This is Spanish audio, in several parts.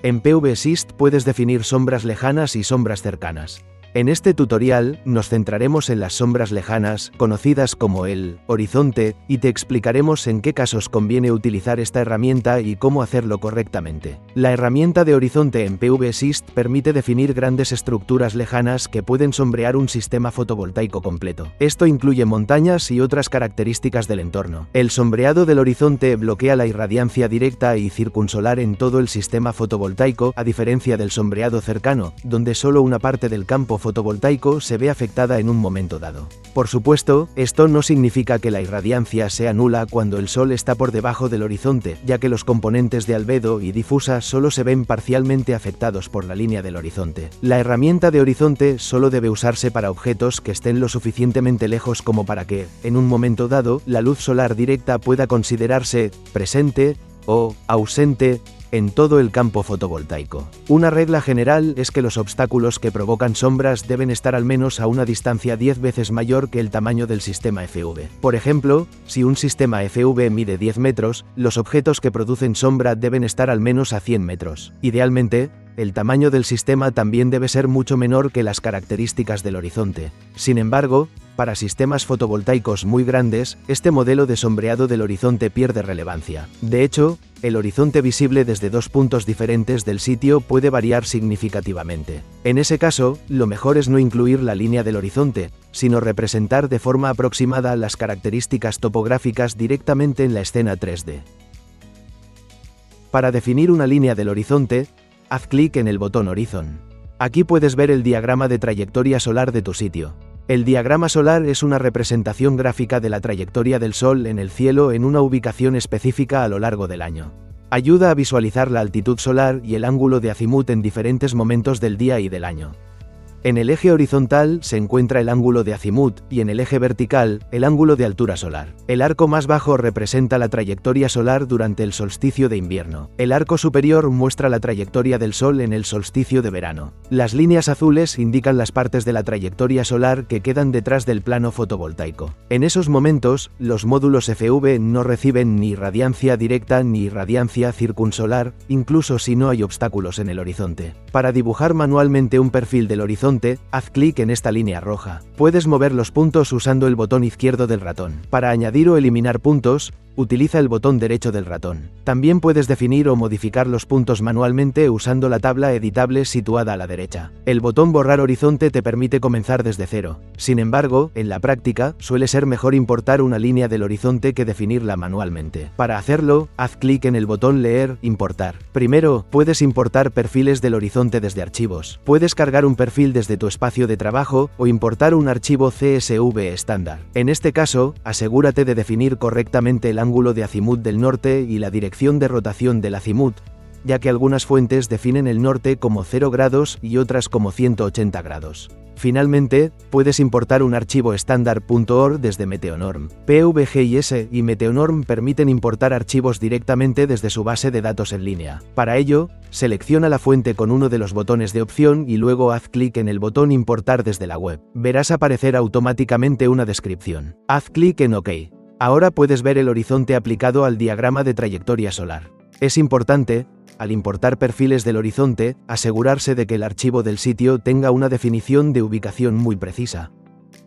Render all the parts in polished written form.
En PVSYST puedes definir sombras lejanas y sombras cercanas. En este tutorial, nos centraremos en las sombras lejanas, conocidas como el horizonte, y te explicaremos en qué casos conviene utilizar esta herramienta y cómo hacerlo correctamente. La herramienta de horizonte en PVSYST permite definir grandes estructuras lejanas que pueden sombrear un sistema fotovoltaico completo. Esto incluye montañas y otras características del entorno. El sombreado del horizonte bloquea la irradiancia directa y circunsolar en todo el sistema fotovoltaico, a diferencia del sombreado cercano, donde solo una parte del campo fotovoltaico se ve afectada en un momento dado. Por supuesto, esto no significa que la irradiancia sea nula cuando el sol está por debajo del horizonte, ya que los componentes de albedo y difusa solo se ven parcialmente afectados por la línea del horizonte. La herramienta de horizonte solo debe usarse para objetos que estén lo suficientemente lejos como para que, en un momento dado, la luz solar directa pueda considerarse presente o ausente en todo el campo fotovoltaico. Una regla general es que los obstáculos que provocan sombras deben estar al menos a una distancia 10 veces mayor que el tamaño del sistema FV. Por ejemplo, si un sistema FV mide 10 metros, los objetos que producen sombra deben estar al menos a 100 metros. Idealmente, el tamaño del sistema también debe ser mucho menor que las características del horizonte. Sin embargo, para sistemas fotovoltaicos muy grandes, este modelo de sombreado del horizonte pierde relevancia. De hecho, el horizonte visible desde dos puntos diferentes del sitio puede variar significativamente. En ese caso, lo mejor es no incluir la línea del horizonte, sino representar de forma aproximada las características topográficas directamente en la escena 3D. Para definir una línea del horizonte, haz clic en el botón Horizon. Aquí puedes ver el diagrama de trayectoria solar de tu sitio. El diagrama solar es una representación gráfica de la trayectoria del Sol en el cielo en una ubicación específica a lo largo del año. Ayuda a visualizar la altitud solar y el ángulo de azimut en diferentes momentos del día y del año. En el eje horizontal se encuentra el ángulo de azimut y en el eje vertical, el ángulo de altura solar. El arco más bajo representa la trayectoria solar durante el solsticio de invierno. El arco superior muestra la trayectoria del Sol en el solsticio de verano. Las líneas azules indican las partes de la trayectoria solar que quedan detrás del plano fotovoltaico. En esos momentos, los módulos FV no reciben ni irradiancia directa ni irradiancia circunsolar, incluso si no hay obstáculos en el horizonte. Para dibujar manualmente un perfil del horizonte, haz clic en esta línea roja. Puedes mover los puntos usando el botón izquierdo del ratón. Para añadir o eliminar puntos, utiliza el botón derecho del ratón. También puedes definir o modificar los puntos manualmente usando la tabla editable situada a la derecha. El botón borrar horizonte te permite comenzar desde cero. Sin embargo, en la práctica, suele ser mejor importar una línea del horizonte que definirla manualmente. Para hacerlo, haz clic en el botón leer, importar. Primero, puedes importar perfiles del horizonte desde archivos. Puedes cargar un perfil desde tu espacio de trabajo o importar un archivo CSV estándar. En este caso, asegúrate de definir correctamente el ángulo de azimut del norte y la dirección de rotación del azimut, ya que algunas fuentes definen el norte como 0 grados y otras como 180 grados. Finalmente, puedes importar un archivo estándar.org desde Meteonorm. PVGIS y Meteonorm permiten importar archivos directamente desde su base de datos en línea. Para ello, selecciona la fuente con uno de los botones de opción y luego haz clic en el botón Importar desde la web. Verás aparecer automáticamente una descripción. Haz clic en OK. Ahora puedes ver el horizonte aplicado al diagrama de trayectoria solar. Es importante, al importar perfiles del horizonte, asegurarse de que el archivo del sitio tenga una definición de ubicación muy precisa.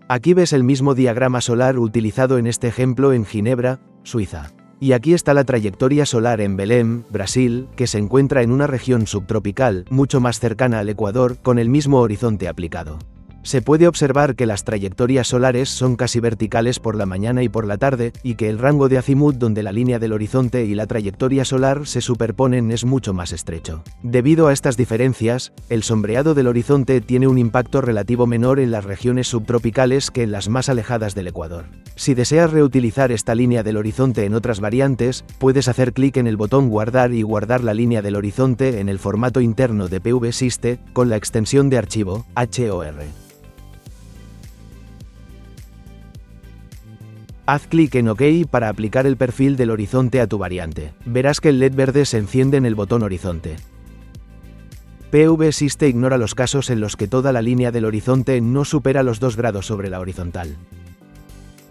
Aquí ves el mismo diagrama solar utilizado en este ejemplo en Ginebra, Suiza. Y aquí está la trayectoria solar en Belém, Brasil, que se encuentra en una región subtropical, mucho más cercana al Ecuador, con el mismo horizonte aplicado. Se puede observar que las trayectorias solares son casi verticales por la mañana y por la tarde, y que el rango de azimut donde la línea del horizonte y la trayectoria solar se superponen es mucho más estrecho. Debido a estas diferencias, el sombreado del horizonte tiene un impacto relativo menor en las regiones subtropicales que en las más alejadas del Ecuador. Si deseas reutilizar esta línea del horizonte en otras variantes, puedes hacer clic en el botón Guardar y guardar la línea del horizonte en el formato interno de PVSYST con la extensión de archivo HOR. Haz clic en OK para aplicar el perfil del horizonte a tu variante. Verás que el LED verde se enciende en el botón horizonte. PVSYST ignora los casos en los que toda la línea del horizonte no supera los 2 grados sobre la horizontal.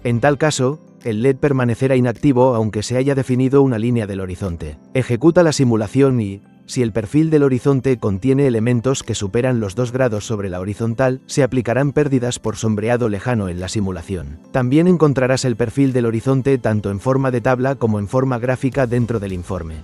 En tal caso, el LED permanecerá inactivo aunque se haya definido una línea del horizonte. Ejecuta la simulación y, Si el perfil del horizonte contiene elementos que superan los 2 grados sobre la horizontal, se aplicarán pérdidas por sombreado lejano en la simulación. También encontrarás el perfil del horizonte tanto en forma de tabla como en forma gráfica dentro del informe.